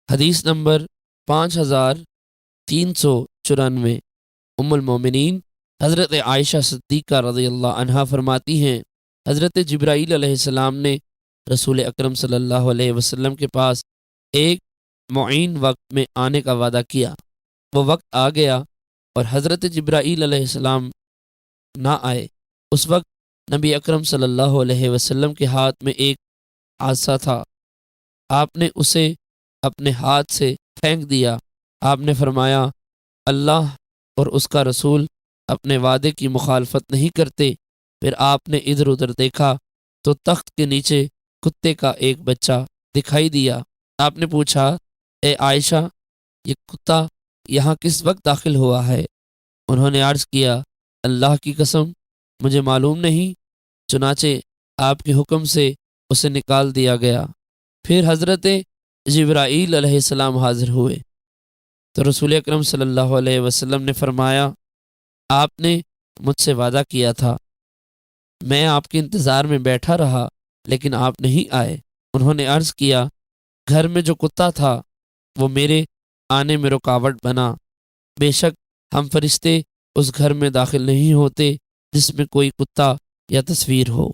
حدیث نمبر 5394۔ ام المومنین حضرت عائشہ صدیقہ رضی اللہ عنہا فرماتی ہیں، حضرت جبرائیل علیہ السلام نے رسول اکرم صلی اللہ علیہ وسلم کے پاس ایک معین وقت میں آنے کا وعدہ کیا۔ وہ وقت آ گیا اور حضرت جبرائیل علیہ السلام نہ آئے۔ اس وقت نبی اکرم صلی اللہ علیہ وسلم کے ہاتھ میں ایک عصا تھا۔ آپ نے اسے اپنے ہاتھ سے پھینک دیا۔ آپ نے فرمایا، اللہ اور اس کا رسول اپنے وعدے کی مخالفت نہیں کرتے۔ پھر آپ نے ادھر ادھر دیکھا تو تخت کے نیچے کتے کا ایک بچہ دکھائی دیا۔ آپ نے پوچھا، اے عائشہ، یہ کتا یہاں کس وقت داخل ہوا ہے؟ انہوں نے عرض کیا، اللہ کی قسم مجھے معلوم نہیں، چنانچہ آپ کے حکم سے اسے نکال دیا گیا۔ پھر حضرت جبرائیل علیہ السلام حاضر ہوئے تو رسول اکرم صلی اللہ علیہ وسلم نے فرمایا، آپ نے مجھ سے وعدہ کیا تھا، میں آپ کے انتظار میں بیٹھا رہا لیکن آپ نہیں آئے۔ انہوں نے عرض کیا، گھر میں جو کتا تھا وہ میرے آنے میں رکاوٹ بنا۔ بے شک ہم فرشتے اس گھر میں داخل نہیں ہوتے جس میں کوئی کتا یا تصویر ہو۔